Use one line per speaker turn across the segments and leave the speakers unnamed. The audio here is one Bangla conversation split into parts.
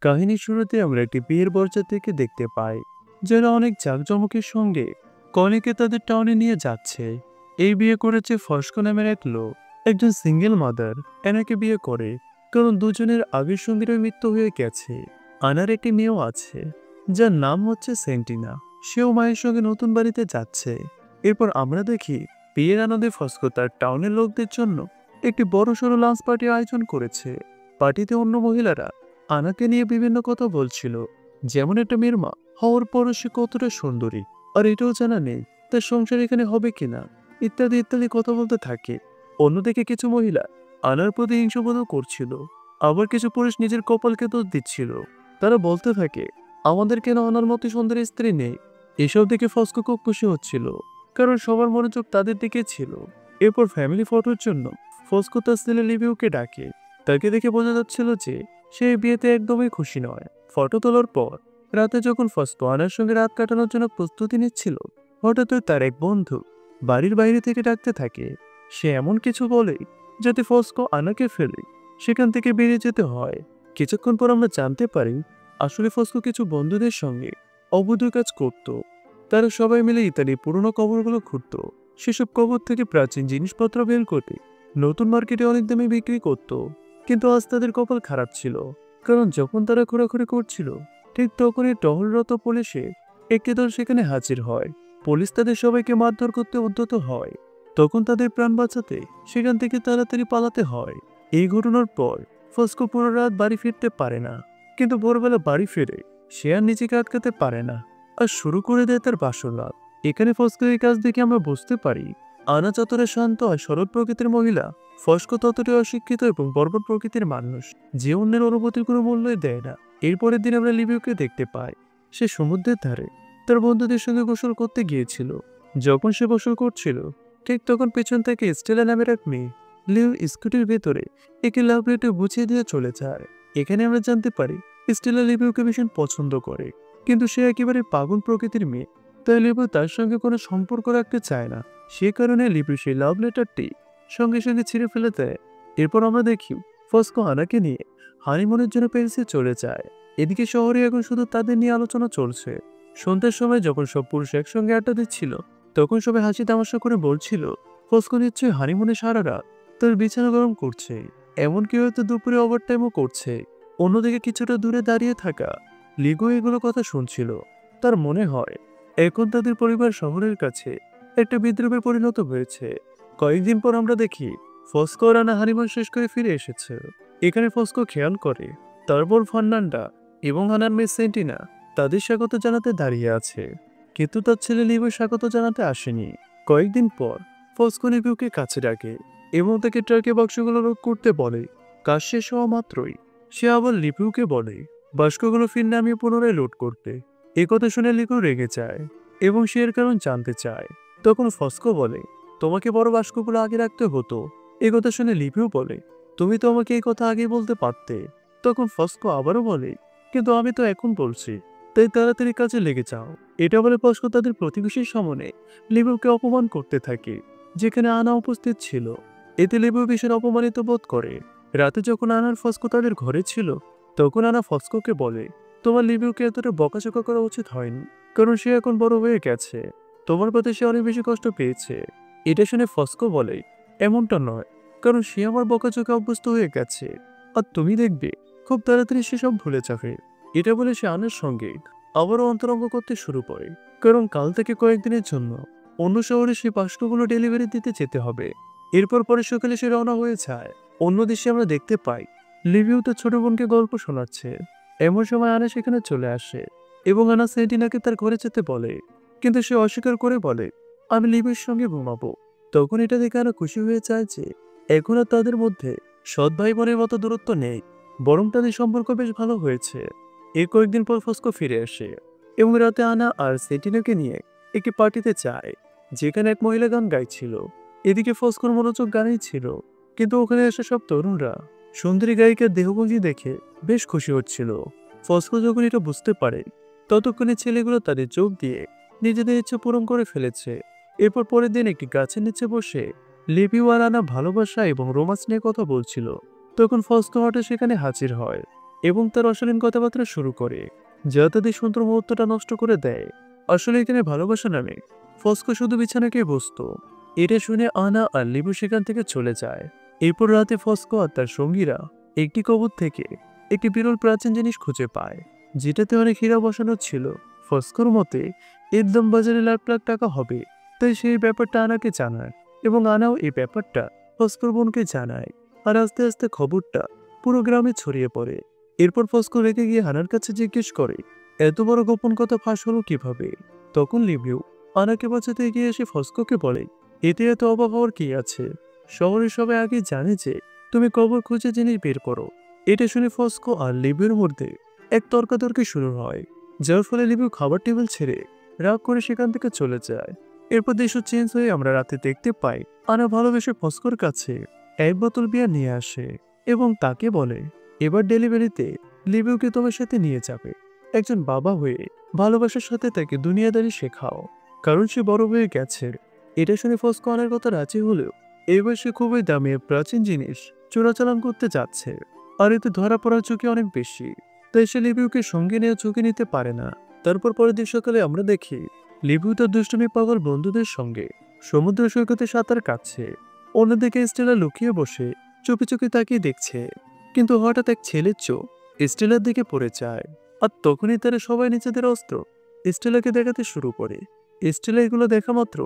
কাহিনীর শুরুতে আমরা একটি বিয়ের বরযাত্রীকে দেখতে পাই, যারা অনেক জাঁকজমকের সঙ্গে কনেকে তাদের টাউনে নিয়ে যাচ্ছে। এই বিয়ে করেছে ফস্কো নামের এক লোক। একজন সিঙ্গেল মাদার এনাকে বিয়ে করে, কারণ দুজনের আগের সঙ্গীর মৃত্যু হয়ে গেছে। আনার একটি মেয়েও আছে, যার নাম হচ্ছে সেন্টিনা। সেও মায়ের সঙ্গে নতুন বাড়িতে যাচ্ছে। এরপর আমরা দেখি বিয়ের আনন্দে ফস্কো তার টাউনের লোকদের জন্য একটি বড় সড়ো লাঞ্চ পার্টি আয়োজন করেছে। পার্টিতে অন্য মহিলারা আনাকে নিয়ে বিভিন্ন কথা বলছিল, যেমন একটা মেয়ের মা হওয়ার পরও সে কতটা সুন্দরী, আর এটাও জানা নেই তার সংসার এখানে হবে কিনা, ইত্যাদি ইত্যাদি কথা বলতে থাকে। অন্যদিকে কিছু মহিলা আনার প্রতি হিংসাবোধ করছিল, আবার কিছু পুরুষ নিজের কপালকে দোষ দিচ্ছিল। তারা বলতে থাকে, আমাদের কেন আনার মতো সুন্দরী স্ত্রী নেই। এসব দেখে ফস্কো খুব খুশি হচ্ছিল, কারণ সবার মনোযোগ তাদের দিকে ছিল। এরপর ফ্যামিলি ফটোর জন্য ফস্কো তার ছেলে লিভিউকে ডাকে। তাকে দেখে বোঝা যাচ্ছিল যে সে এই বিয়েতে একদমই খুশি নয়। ফটো তোলার পর রাতে যখন ফস্কো আনার সঙ্গে রাত কাটানোর জন্য প্রস্তুতি নিচ্ছিল, হঠাৎ তার এক বন্ধু বাড়ির বাইরে থেকে ডাকতে থাকে। সে এমন কিছু বলে যাতে ফস্কো আনাকে ফেলে সেখান থেকে বেরিয়ে যেতে হয়। কিছুক্ষণ পর আমরা জানতে পারি আসলে ফস্কো কিছু বন্ধুদের সঙ্গে অবৈধ কাজ করত। তারা সবাই মিলে ইতালির পুরনো কবরগুলো খুঁড়ত। সেসব কবর থেকে প্রাচীন জিনিসপত্র বের করে নতুন মার্কেটে অনেক দামে বিক্রি করত। কিন্তু আজ তাদের কপাল খারাপ ছিল, কারণ যখন তারা ঘোরাঘুরি করছিল ঠিক তখনই টহলরত পুলিশে একটি দল সেখানে হাজির হয়। পুলিশ তাদের সবাইকে মারধর করতে উদ্যত হয়। তখন তাদের প্রাণ বাঁচাতে সেখান থেকে তাড়াতাড়ি পালাতে হয়। এই ঘটনার পর ফস্কো পুরো রাত বাড়ি ফিরতে পারে না, কিন্তু ভোরবেলা বাড়ি ফিরে সে আর নিজেকে আটকাতে পারে না, আর শুরু করে দেয় তার বাসররাত। এখানে ফস্কোর এই কাজ দেখে আমরা বুঝতে পারি আনা যতটা শান্ত আর সরল প্রকৃতির মহিলা, ফস্কো ততটাই অশিক্ষিত এবং বর্বর প্রকৃতির মানুষ, যে অন্যের অনুভূতির কোনো মূল্যই দেয় না। এরপরের দিন আমরা লিভিউকে দেখতে পাই সে সমুদ্রের ধারে তার বন্ধুদের সঙ্গে গোসল করতে গিয়েছিল। যখন সে গোসল করছিল ঠিক তখন পেছন থেকে স্টেলা নামের এক মেয়ে লিউ স্কুটির ভেতরে একটি লাভ লেটার বুঝিয়ে দিয়ে চলে যায়। এখানে আমরা জানতে পারি স্টেলা লিভিউকে ভীষণ পছন্দ করে, কিন্তু সে একেবারে পাগল প্রকৃতির মেয়ে, তাই লিভিউ তার সঙ্গে কোনো সম্পর্ক রাখতে চায় না। সে কারণে লিভিউ সেই লাভ লেটারটি সঙ্গে সঙ্গে ছিঁড়ে ফেলে দেয়। এরপর আমরা দেখি ফস্কো আনাকে নিয়ে হানিমুনের জন্য প্যারিসে চলে যায়। এদিকে শহরে এখন শুধু তাদের নিয়ে আলোচনা চলছে। সন্ধ্যার সময় যখন সব পুরুষ একসঙ্গে আড্ডা দিচ্ছিল, তখন সবাই হাসি তামাশা করে বলছিল ফস্কো নিশ্চয়ই হানিমুনে সারা রাত তার বিছানা গরম করছে, এমনকি হয়তো দুপুরে ওভারটাইমও করছে। অন্যদিকে কিছুটা দূরে দাঁড়িয়ে থাকা লিগো এগুলো কথা শুনছিল। তার মনে হয় এখন তাদের পরিবার শহরের কাছে একটা বিদ্রোহের পরিণত হয়েছে। কয়েকদিন পর আমরা দেখি ফস্কো আর আনা হানিমুন শেষ করে ফিরে এসেছে। এখানে ফস্কো খেয়াল করে তারপর ফার্নান্ডা এবং আনার মেয়ে সেন্টিনা তাদের স্বাগত জানাতে দাঁড়িয়ে আছে, কিন্তু তার ছেলে লিভিউ স্বাগত জানাতে আসেনি। কয়েকদিন পর ফস্কো লিভিউকে কাছে ডাকে এবং তাকে ট্রাকে বাক্সগুলো লোড করতে বলে। কাজ শেষ হওয়া মাত্রই সে আবার লিভিউকে বলে বাক্সগুলো ফির নামিয়ে পুনরায় লোড করতে। কথা শুনে লিভিউ রেগে যায় এবং সে এর কারণ জানতে চায়। তখন ফস্কো বলে, তোমাকে বড় বাক্সগুলো আগে রাখতে হতো। কথা শুনে লিভিউ বলে, তুমি তো আমাকে এই কথা আগে বলতে পারতে। তখন ফস্কো আবারও বলে, কিন্তু আমি তো এখন বলছি, তাই তাড়াতাড়ি কাজে লেগে যাও। এটা বলে ফস্কো তাদের প্রতিবেশীর সামনে লিভিউকে অপমান করতে থাকে, যেখানে আনা উপস্থিত ছিল। এতে লিভিউ ভীষণ অপমানিত বোধ করে। রাতে যখন আনার ফস্কো তাদের ঘরে ছিল, তখন আনা ফস্কোকে বলে, তোমার লিভিউকে এতটা বকাচকা করা উচিত হয়নি, কারণ সে এখন বড় হয়ে গেছে। তোমার প্রতি সে অনেক বেশি কষ্ট পেয়েছে। এটা শুনে ফস্কো বলে, এমনটা নয়, কারণ সে আমার বকাচকা অভ্যস্ত হয়ে গেছে, আর তুমি দেখবে খুব তাড়াতাড়ি সে সব ভুলে যাবে। এটা বলে সে আনার সঙ্গে আবারও অন্তরঙ্গ করতে শুরু করে, কারণ কাল থেকে কয়েকদিনের জন্য অন্য শহরে সে বাক্সগুলো ডেলিভারি দিতে যেতে হবে। এরপর পরে সকালে সে রওনা হয়ে যায়। অন্য দৃশ্যে আমরা দেখতে পাই লিভিউ তার ছোট বোনকে গল্প শোনাচ্ছে। এমন সময় আনা সেখানে চলে আসে এবং আনা সেন্টিনাকে তার ঘরে যেতে বলে, কিন্তু সে অস্বীকার করে বলে, আমি লিভিউর সঙ্গে ঘুমাবো। তখন এটা দেখে আনা খুশি হয়ে যায় যে এখন আর তাদের মধ্যে সৎ ভাই বোনের মতো দূরত্ব নেই, বরং তাদের সম্পর্ক বেশ ভালো হয়েছে। এর কয়েকদিন পর ফস্কো ফিরে আসে এবং রাতে আনা আর সেন্টিনাকে নিয়ে একটি পার্টিতে যায়, যেখানে এক মহিলা গান গাইছিল। এদিকে ফস্কোর মনোযোগ গানেই ছিল, কিন্তু ওখানে আসা সব তরুণরা সুন্দরী গায়িকার দেহভঙ্গি দেখে বেশ খুশি হচ্ছিল। ফস্কো যখন এটা বুঝতে পারে, ততক্ষণে ছেলেগুলো তাদের চোখ দিয়ে নিজেদের ইচ্ছে পূরণ করে ফেলেছে। এরপর পরের দিন একটি গাছের নিচে বসে লিভিউ আর আনা ভালোবাসা এবং রোমান্স নিয়ে কথা বলছিল। তখন ফস্কো হঠাৎ সেখানে হাজির হয় এবং তার অশালীন কথাবার্তা শুরু করে, যা তাদের সুন্দর মুহূর্তটা নষ্ট করে দেয়। আসলে এখানে ভালোবাসা নামে ফস্কো শুধু বিছানাকেই বসতো। এটা শুনে আনা আর লিবু সেখান থেকে চলে যায়। এরপর রাতে ফস্কো আর তার সঙ্গীরা একটি কবর থেকে একটি বিরল প্রাচীন জিনিস খুঁজে পায়, যেটাতে অনেক হীরা বসানো ছিল। ফস্কোর মতে এর দাম বাজারে লাখ লাখ টাকা হবে, তাই সেই ব্যাপারটা আনাকে জানায় এবং আনাও এই ব্যাপারটা ফস্কোর বোনকে জানায়। আর আস্তে আস্তে খবরটা পুরো গ্রামে ছড়িয়ে পড়ে। এরপর ফস্কো রেগে গিয়ে আনার কাছে জিজ্ঞেস করে, এত বড় গোপন কথা ফাঁস হলো কিভাবে? তখন লিবিউ আনাকে বাঁচাতে গিয়ে এসে ফস্কোকে বলে, এতে এত অবাক হওয়ার কি আছে? শহরের সবাই আগে জানে যে তুমি কবর খুঁজে জিনিস বের করো। এটা শুনে ফস্কো আর লিবিউর মধ্যে এক তর্কাতর্কি শুরু হয়, যার ফলে লিবিউ খাবার টেবিল ছেড়ে রাগ করে সেখান থেকে চলে যায়। এরপর দৃশ্য চেঞ্জ হয়ে আমরা রাতে দেখতে পাই আনা ভালোবেসে ফস্কোর কাছে এক বোতল বিয়ার নিয়ে আসে এবং তাকে বলে, এবার ডেলিভারিতে লিবিউকে তোমার সাথে নিয়ে যাবে। একজন বাবা হয়ে ভালোবাসার সাথে তাকে দুনিয়াদারি শেখাও, কারণ সে বড় হয়ে গেছে। এটা শুনে ফস্কো আনার কথা রাজি হলেও এবার সে খুবই দামি প্রাচীন জিনিস চোরাচালান করতে যাচ্ছে, আর এতে ধরা পড়ার ঝুঁকি অনেক বেশি। তাই সে লিবিউকে সঙ্গে নিয়ে ঝুঁকি নিতে পারে না। তারপর পরের দিন সকালে আমরা দেখি লিবিউ তার দুষ্টুমি পাগল বন্ধুদের সঙ্গে সমুদ্র সৈকতে সাঁতার কাটছে। অন্যদিকে স্টেলা লুকিয়ে বসে চুপি চুপি তাকিয়ে দেখছে, কিন্তু হঠাৎ এক ছেলের চোখ স্টেলার দিকে পড়ে যায়। আর তখনই তারা সবাই নিজেদের অস্ত্র স্টেলাকে দেখাতে শুরু করে। স্টেলা এগুলো দেখা মাত্র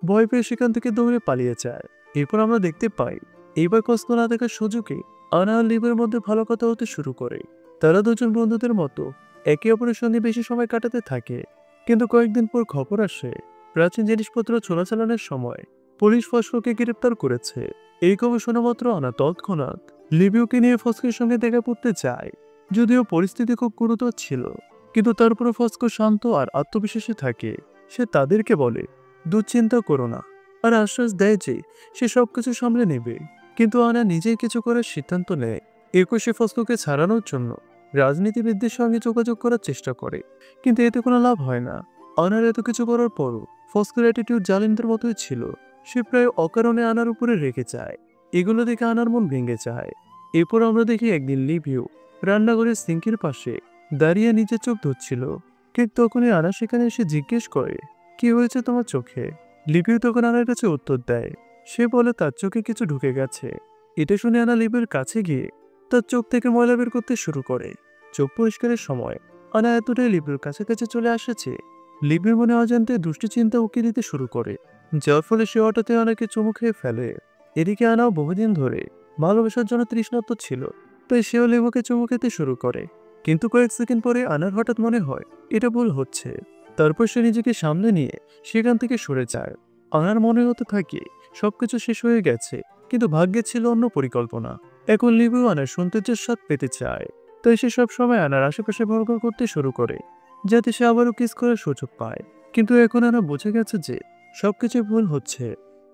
ভয় পেয়ে সেখান থেকে দৌড়ে পালিয়ে যায়। এরপর আমরা দেখতে পাই এইবার কষ্ট না দেখার সুযোগে আনা আর লিবের মধ্যে ভালো কথা হতে শুরু করে। তারা দুজন বন্ধুদের মতো একে অপরের সঙ্গে বেশি সময় কাটাতে থাকে। কিন্তু কয়েকদিন পর খবর আসে প্রাচীন জিনিসপত্র চোরাচালানের সময় পুলিশ ফস্কোকে গ্রেপ্তার করেছে। এই খবর শোনা মাত্র আনা তৎক্ষণাৎ লিবিউকে নিয়ে ফস্কোর সঙ্গে দেখা করতে যায়। যদিও পরিস্থিতি খুব গুরুতর ছিল, কিন্তু তারপরে ফস্কো শান্ত আর আত্মবিশ্বাসী থাকে। সে তাদেরকে বলে, দুশ্চিন্তা করো না, আর আশ্বাস দেয় যে সে সবকিছু সামলে নেবে। কিন্তু আনা নিজেই কিছু করার সিদ্ধান্ত নেয়। এরপর সে ফস্কোকে ছাড়ানোর জন্য রাজনীতিবিদদের সঙ্গে যোগাযোগ করার চেষ্টা করে, কিন্তু এতে কোনো লাভ হয় না। আনার এত কিছু করার পরও ফস্কোর অ্যাটিটিউড জালিমদের মতোই ছিল। সে প্রায় অকারণে আনার উপরে রেগে যায়। এগুলো দেখে আনার মন ভেঙে যায়। এরপর আমরা দেখি একদিন লিবিউ রান্নাঘরের সিঙ্কের পাশে দাঁড়িয়ে নিজের চোখ ধুচ্ছিল। ঠিক তখনই আনা সেখানে এসে জিজ্ঞেস করে, কি হয়েছে তোমার চোখে? লিবিউ তখন আনার কাছে উত্তর দেয়। সে বলে তার চোখে কিছু ঢুকে গেছে। এটা শুনে আনা লিবিউর কাছে গিয়ে তার চোখ থেকে ময়লা বের করতে শুরু করে। চোখ পরিষ্কারের সময় আনা এতটাই লিবিউর কাছাকাছি চলে আসেছে, লিবিউর মনে অজান্তে দুষ্টি চিন্তা উকি দিতে শুরু করে, যার ফলে সে হঠাৎ অনেকে চুমু খেয়ে ফেলে। এদিকে আনাও বহুদিন ধরে ভালোবাসার জন্য তৃষ্ণার্ত ছিল, তাই সেও লিবুকে চুমু খেতে শুরু করে। কিন্তু কয়েক সেকেন্ড পরে আনার হঠাৎ মনে হয় এটা ভুল হচ্ছে। তারপর সে নিজেকে সামনে নিয়ে সেখান থেকে সরে যায়। আনার মনে হতে থাকে সবকিছু শেষ হয়ে গেছে, কিন্তু ভাগ্যে ছিল অন্য পরিকল্পনা। এখন লিবু আনার সৌন্দর্যের স্বাদ পেতে চায়, তাই সে সব সময় আনার আশেপাশে ভরঘর করতে শুরু করে, যাতে সে আবারও কিস করার সুযোগ পায়। কিন্তু এখন আনা বুঝে গেছে যে সবকিছু ভুল হচ্ছে।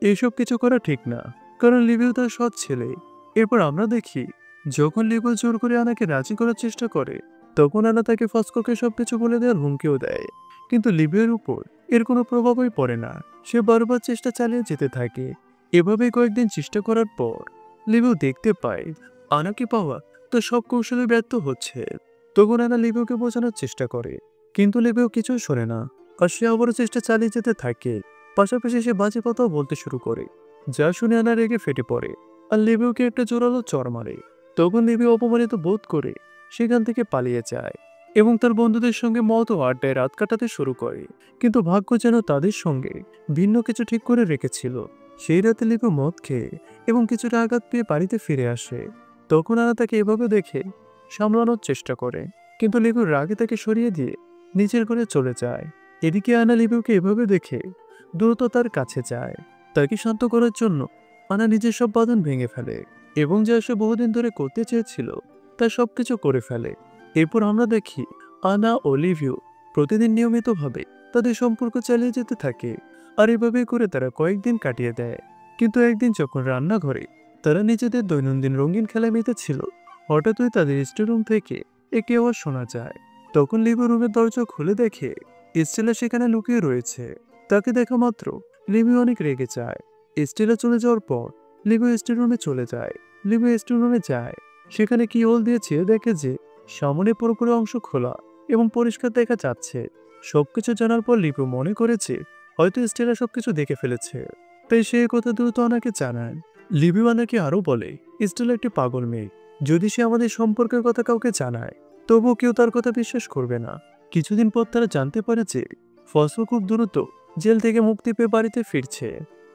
এইসব কিছু করা ঠিক না, কারণ লিবিউ তার সৎ ছেলে। এরপর আমরা দেখি যখন লিবিউ জোর করে আনাকে রাজি করার চেষ্টা করে, তখন আনা তাকে ফস্কোকে সবকিছু বলে দেওয়ার হুমকিও দেয়। কিন্তু লিবিউর উপর এর কোনো প্রভাবই পড়ে না। সে বারবার চেষ্টা চালিয়ে যেতে থাকে। এভাবেই কয়েকদিন চেষ্টা করার পর লিবিউ দেখতে পায় আনাকে পাওয়া তো সব কৌশলে ব্যর্থ হচ্ছে। তখন আনা লিবিউকে বোঝানোর চেষ্টা করে, কিন্তু লিবিউ কিছুই শোনে না, আর সে আবারও চেষ্টা চালিয়ে যেতে থাকে। পাশাপাশি সে বাজে কথাও বলতে শুরু করে, যা শুনে আনা রেগে ফেটে পড়ে আর লিবিউকে একটা জোরালো চড় মারে। তখন লিবিউ অপমানিত বোধ করে সেখান থেকে পালিয়ে যায় এবং তার বন্ধুদের সঙ্গে মদ ও আড্ডায় রাত কাটাতে শুরু করে। কিন্তু ভাগ্য যেন তাদের সঙ্গে ভিন্ন কিছু ঠিক করে রেখেছিল। সেই রাতে লিবিউ মদ খেয়ে এবং কিছুটা আঘাত পেয়ে বাড়িতে ফিরে আসে। তখন আনা তাকে এভাবে দেখে সামলানোর চেষ্টা করে, কিন্তু লিবিউ রাগে তাকে সরিয়ে দিয়ে নিচের ঘরে চলে যায়। এদিকে আনা লিবিউকে এভাবে দেখে দ্রুত তার কাছে যায়। তাকে শান্ত করার জন্য আনা নিজের সব বাঁধন ভেঙে ফেলে এবং যা সে বহুদিন ধরে করতে চেয়েছিল তা সবকিছু করে ফেলে। এরপর আমরা দেখি আনা ও লিবিউ প্রতিদিন নিয়মিতভাবে তাদের সম্পর্ক চালিয়ে যেতে থাকে, আর এভাবে করে তারা কয়েকদিন কাটিয়ে দেয়। কিন্তু একদিন যখন রান্নাঘরে তারা নিজেদের দৈনন্দিন রঙিন খেলায় মেতেছিল, হঠাৎই তাদের স্টোররুম থেকে একটি আওয়াজ শোনা যায়। তখন লিবিউ রুমের দরজা খুলে দেখে স্টেলা সেখানে লুকিয়ে রয়েছে। তাকে দেখা মাত্র লিবিউ অনেক রেগে যায়। স্টেলা চলে যাওয়ার পর লিবিউ স্টোররুমে চলে যায়। লিবিউ স্টোররুমে যায়, সেখানে কি হোল দিয়েছে দেখে যে সামনে পুরোপুরি অংশ খোলা এবং পরিষ্কার দেখা যাচ্ছে। সবকিছু জানার পর লিপু মনে করেছে হয়তো স্টেলা সবকিছু দেখে ফেলেছে, তাই সে কথা দ্রুত আনাকে জানায়। লিপু আনাকে আরো বলে স্টেলা একটি পাগল মেয়ে, যদি সে আমাদের সম্পর্কের কথা কাউকে জানায় তবুও কেউ তার কথা বিশ্বাস করবে না। কিছুদিন পর তারা জানতে পারে যে ফসফো খুব দ্রুত জেল থেকে মুক্তি পেয়ে বাড়িতে ফিরছে।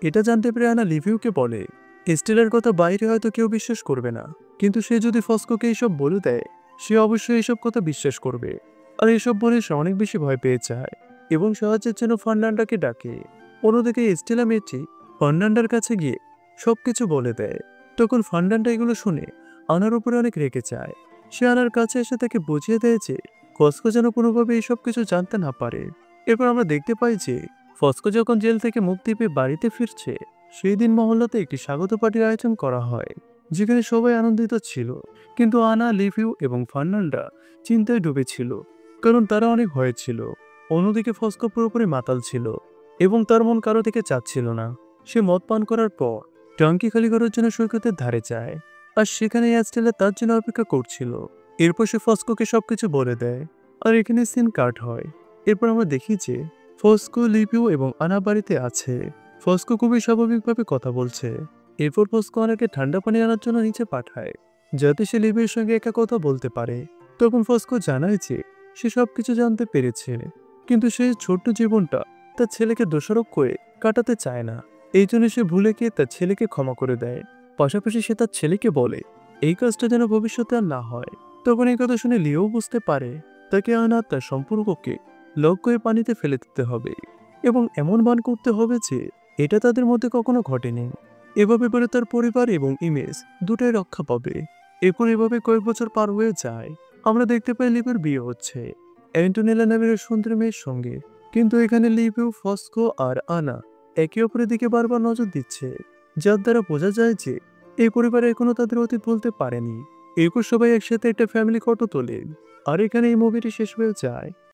এটা জানতে পেরে আনা লিভিউকে বলে স্টেলার কথা বাইরে হয়তো কেউ বিশ্বাস করবে না, কিন্তু সে যদি ফস্কোকে এইসব বলে দেয় সে অবশ্যই এইসব কথা বিশ্বাস করবে। আর এসব বলে সে অনেক বেশি ভয় পেয়ে যায় এবং সাহায্যের জন্য ফার্নান্ডাকে ডাকে। অন্যদিকে স্টেলা মেয়েটি ফার্নান্ডার কাছে গিয়ে সবকিছু বলে দেয়। তখন ফার্নান্ডা এগুলো শুনে আনার উপরে অনেক রেগে যায়। সে আনার কাছে এসে তাকে বুঝিয়ে দেয় যে ফস্কো যেন কোনোভাবে এইসব কিছু জানতে না পারে। এরপর আমরা দেখতে পাই যে ফস্কো যখন জেল থেকে মুক্তি পেয়ে বাড়িতে ফিরছে সেই দিন মহল্লাতে একটি স্বাগত পার্টির আয়োজন করা হয়, যেখানে সবাই আনন্দিত ছিল। কিন্তু আনা, লিভিউ এবং ফার্নান্ডা চিন্তায় ডুবেছিল, কারণ তারা অনেক ভয়ে ছিল। অন্যদিকে ফস্কো পুরোপুরি মাতাল ছিল এবং তার মন কারো দিকে চাচ্ছিল না। সে মদ পান করার পর ট্যাঙ্কি খালি করার জন্য সৈকতের ধারে যায়, আর সেখানে অ্যাস্টেলা তার জন্য অপেক্ষা করছিল। এরপর সে ফস্কোকে সবকিছু বলে দেয়, আর এখানে সিন কাট হয়। এরপর আমরা দেখি যে ফস্কো, লিভিউ এবং আনা বাড়িতে আছে। ফস্কো খুবই স্বাভাবিকভাবে কথা বলছে। এরপর ফস্কো আনাকে ঠান্ডা পানি আনার জন্য নিচে পাঠায়, যাতে সে লিভিউর সঙ্গে একা কথা বলতে পারে। তখন ফস্কো জানায় যে সে সবকিছু জানতে পেরেছে, কিন্তু সে ছোট্ট জীবনটা তার ছেলেকে দোষারোপ করে কাটাতে চায় না। এই জন্য সে ভুলে গিয়ে তার ছেলেকে ক্ষমা করে দেয়। পাশাপাশি সে তার ছেলেকে বলে এই কাজটা যেন ভবিষ্যতে আর না হয়। তখন এই কথা শুনে লিও বুঝতে পারে তাকে আনা তার সম্পর্ককে লক করে পানিতে ফেলে দিতে হবে এবং এমন বান করতে হবে যে এটা তাদের মধ্যে কখনো ঘটেনি। এভাবে করে তার পরিবার এবং ইমেজ দুটাই রক্ষা পাবে। এরপর এভাবে কয়েক বছর পার হয়ে যায়। আমরা দেখতে পাই লিভিউর বিয়ে হচ্ছে অ্যান্টোনেলা নামের এক সুন্দর মেয়ের সঙ্গে। কিন্তু এখানে লিভিউ, ফস্কো আর আনা একে অপরের দিকে বারবার নজর দিচ্ছে, যার দ্বারা বোঝা যায় যে এই পরিবার এখনো তাদের অতীত বলতে পারেনি। এরপর সবাই একসাথে একটা ফ্যামিলি ফটো তোলে, আর এখানে এই মুভিটি শেষ হয়ে যায়।